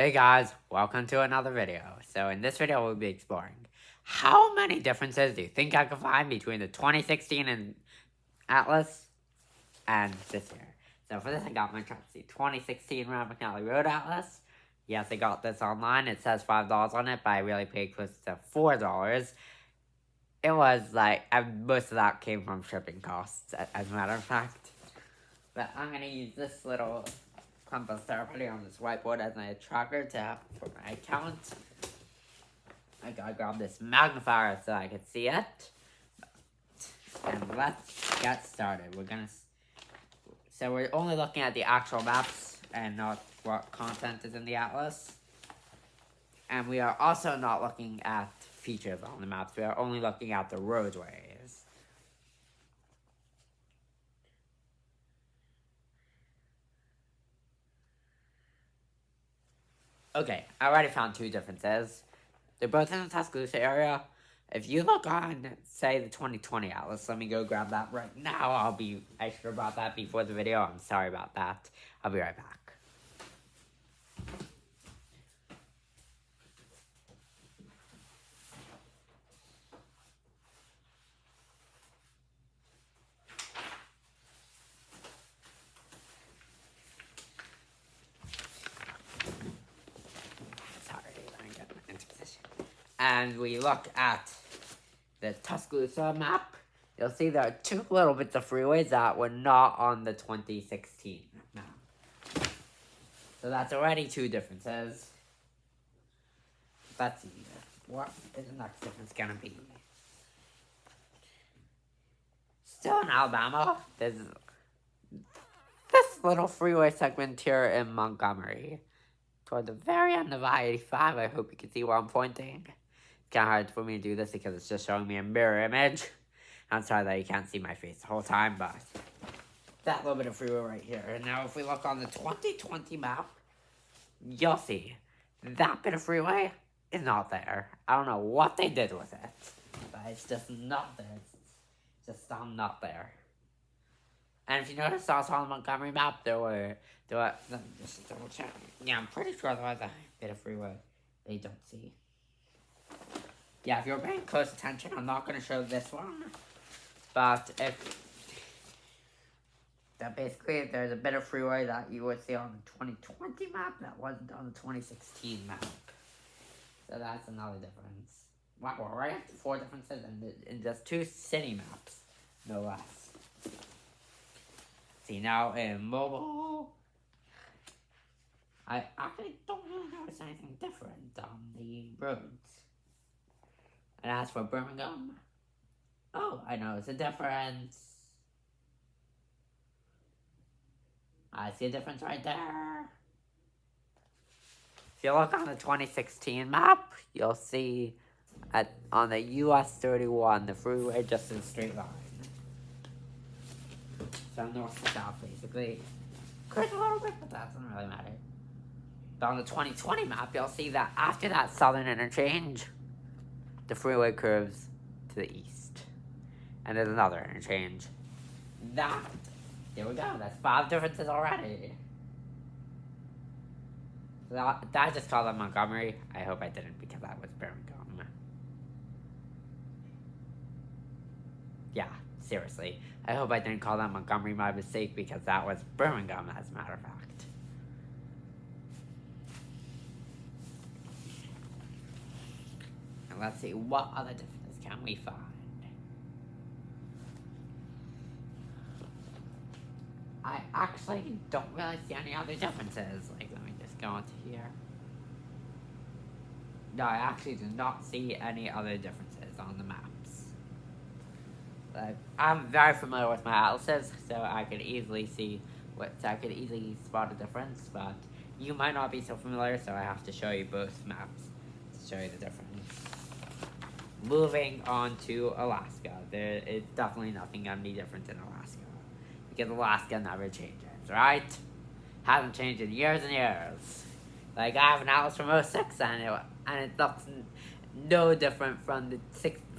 Hey guys, welcome to another video. So in this video we'll be exploring how many differences do you think I could find between the 2016 and Atlas and this year. So for this I got my Trusty 2016 Rand McNally Road Atlas. Yes, I got this online. It says $5 on it, but I really paid close to $4. It was like, most of that came from shipping costs, as a matter of fact. But I'm gonna use this little compass that I put on this whiteboard as my tracker for my account. I gotta grab this magnifier so I can see it. And let's get started. So we're only looking at the actual maps and not what content is in the atlas. And we are also not looking at features on the maps. We are only looking at the roadways. Okay, I already found two differences. They're both in the Tuscaloosa area. If you look on, say, the 2020 Atlas, let me go grab that right now. I should have brought that before the video. I'm sorry about that. I'll be right back. Sorry, let me get into position. And we look at the Tuscaloosa map. You'll see there are two little bits of freeways that were not on the 2016 map. So that's already two differences. Let's see. What is the next difference gonna be? Still in Alabama, there's this little freeway segment here in Montgomery. Toward the very end of I-85, I hope you can see where I'm pointing. It's kind of hard for me to do this because it's just showing me a mirror image. I'm sorry that you can't see my face the whole time, but that little bit of freeway right here. And now if we look on the 2020 map, you'll see that bit of freeway is not there. I don't know what they did with it, but it's just not there. It's just not there. And if you notice also on the Montgomery map, let me just double check. Yeah, I'm pretty sure there was a bit of freeway they don't see. Yeah, if you're paying close attention, I'm not going to show this one. But basically, there's a bit of freeway that you would see on the 2020 map that wasn't on the 2016 map. So that's another difference. Wow, we're right up to 4 differences in just 2 city maps, no less. See, now in mobile, I actually don't really notice anything different on the roads. And as for Birmingham, oh, I notice a difference. I see a difference right there. If you look on the 2016 map, you'll see on the US 31, the freeway just in a straight line. So north to south, basically. Curves a little bit, but that doesn't really matter. But on the 2020 map, you'll see that after that southern interchange, the freeway curves to the east. And there's another interchange. There we go, that's 5 differences already. So I just called that Montgomery. I hope I didn't because that was Birmingham. Yeah, seriously. I hope I didn't call that Montgomery by mistake because that was Birmingham, as a matter of fact. And let's see, what other differences can we find? I actually don't really see any other differences. Like, let me just go into here. No, I actually do not see any other differences on the maps. Like, I'm very familiar with my atlases, so I could easily spot a difference, but you might not be so familiar, so I have to show you both maps to show you the difference. Moving on to Alaska, there is definitely nothing gonna be different in Alaska. Because Alaska never changes, right? Hasn't changed in years and years. Like, I have an atlas from 06 and it looks no different from the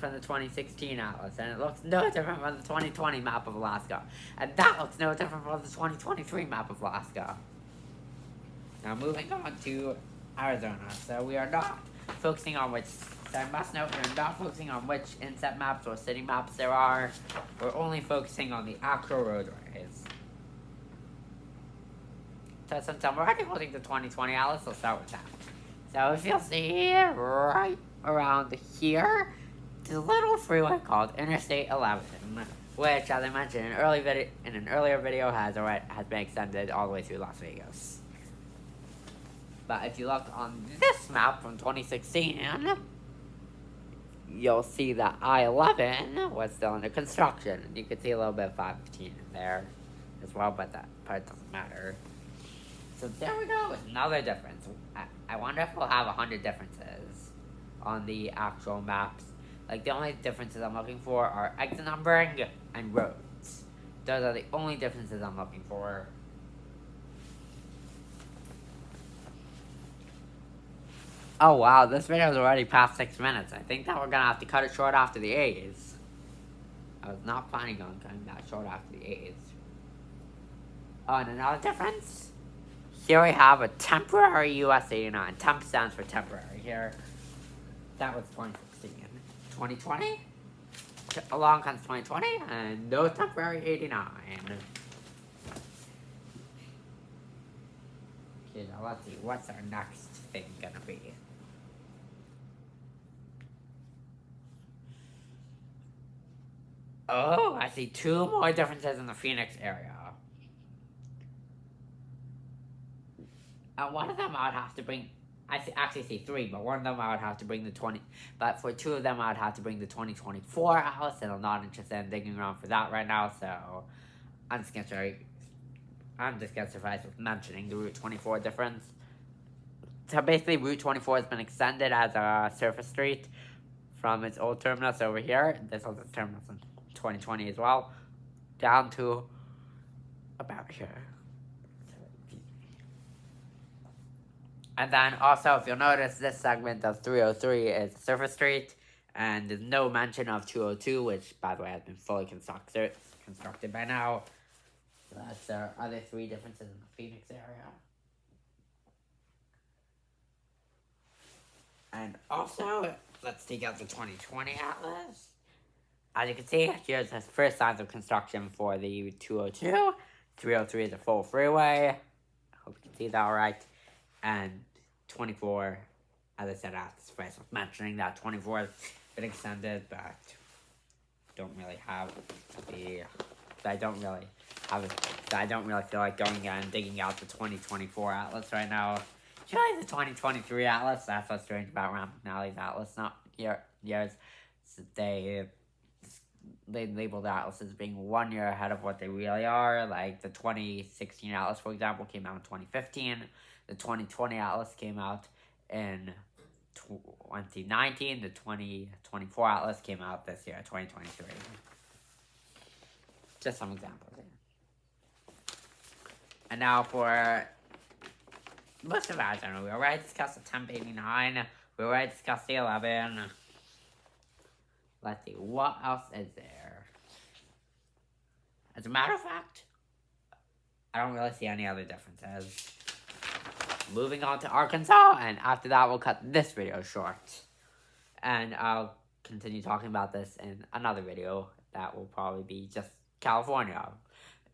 2016 atlas, and it looks no different from the 2020 map of Alaska, and that looks no different from the 2023 map of Alaska. Now moving on to Arizona. So we are not focusing on which, so I must note we're not focusing on which inset maps or city maps there are. We're only focusing on the actual roadways. So since I'm already holding the 2020 Atlas, let's start with that. So if you'll see right around here, there's a little freeway called Interstate 11, which, as I mentioned in an earlier video, has been extended all the way through Las Vegas. But if you look on this map from 2016, you'll see that I-11 was still under construction. You can see a little bit of 515 in there as well, but that part doesn't matter. So there we go, another difference. I wonder if we'll have 100 differences on the actual maps. Like, the only differences I'm looking for are exit numbering and roads. Those are the only differences I'm looking for. Oh wow, this video is already past 6 minutes. I think that we're gonna have to cut it short after the A's. I was not planning on cutting that short after the A's. Oh, and another difference? Here we have a temporary US 89. Temp stands for temporary here. That was 2016. 2020? Along comes 2020, and no temporary 89. Okay, now let's see, what's our next thing gonna be? Oh, I see 2 more differences in the Phoenix area. One of them I would have to bring, actually see 3, but one of them I would have to bring the 20, but for 2 of them I would have to bring the 2024 Atlas, and I'm not interested in digging around for that right now, so I'm just gonna suffice with mentioning the Route 24 difference. So basically, Route 24 has been extended as a surface street from its old terminus over here. This was its terminus in 2020 as well, down to about here. And then also, if you'll notice, this segment of 303 is surface street, and there's no mention of 202, which, by the way, has been fully constructed by now. So that's our other 3 differences in the Phoenix area. And also, let's take out the 2020 Atlas. As you can see, here's the first signs of construction for the 202. 303 is a full freeway. I hope you can see that all right. And 24, as I said at the first, mentioning that 24 has been extended, but I don't really feel like going and digging out the 2024 Atlas right now. Usually the 2023 Atlas, that's what's strange about Rand McNally's Atlas, not yours. So they label the Atlas as being 1 year ahead of what they really are. Like the 2016 Atlas, for example, came out in 2015. The 2020 Atlas came out in 2019. The 2024 Atlas came out this year, 2023. Just some examples here. And now for most of Arizona, we already discussed the Temp 89. We already discussed the 11. Let's see, what else is there? As a matter of fact, I don't really see any other differences. Moving on to Arkansas, and after that we'll cut this video short. And I'll continue talking about this in another video that will probably be just California.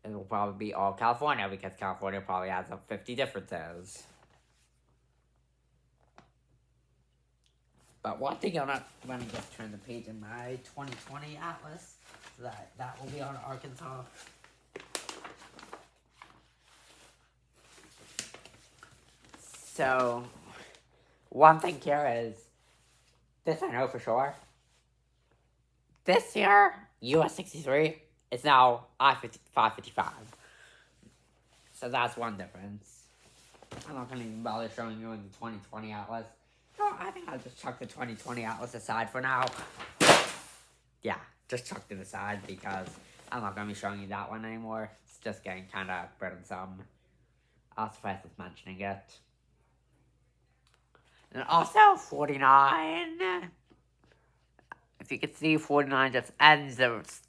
It will probably be all California because California probably has 50 differences. But one thing I'm going to just turn the page in my 2020 Atlas, so that will be on Arkansas. So, one thing here is, this I know for sure. This year, US 63 is now I-555. So that's one difference. I'm not going to even bother showing you in the 2020 Atlas. No, I think I'll just chuck the 2020 Atlas aside for now. Yeah, just chucked it aside because I'm not going to be showing you that one anymore. It's just getting kind of burdensome. I'll suffice with mentioning it. And also, 49. If you can see, 49 just ends,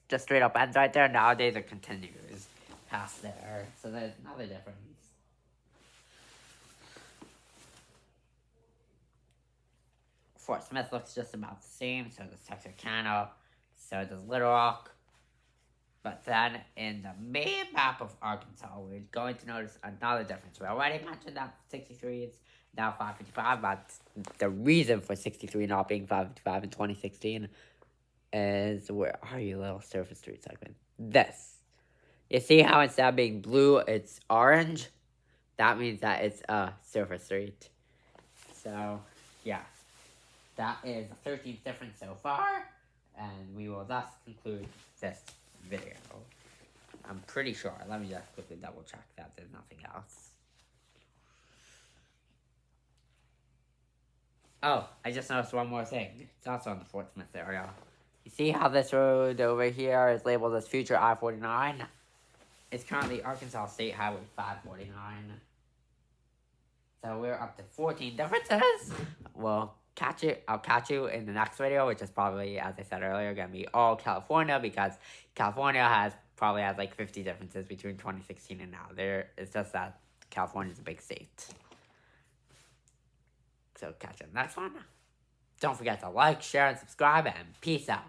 just straight up ends right there. Nowadays, it continues past there. So there's another difference. Fort Smith looks just about the same, so does Texarkana, so does Little Rock. But then in the main map of Arkansas, we're going to notice another difference. We already mentioned that 63 is now 555, but the reason for 63 not being 555 in 2016 is, where are you, little surface street segment? This. You see how instead of being blue, it's orange? That means that it's a surface street. So, yeah. That is the 13th difference so far, and we will thus conclude this video. I'm pretty sure. Let me just quickly double check that there's nothing else. Oh, I just noticed one more thing. It's also in the Fort Smith area. You see how this road over here is labeled as Future I-49? It's currently Arkansas State Highway 549. So we're up to 14 differences. I'll catch you in the next video, which is probably, as I said earlier, gonna be all California, because California probably has like 50 differences between 2016 and now. It's just that California is a big state. So catch you in the next one. Don't forget to like, share, and subscribe, and peace out.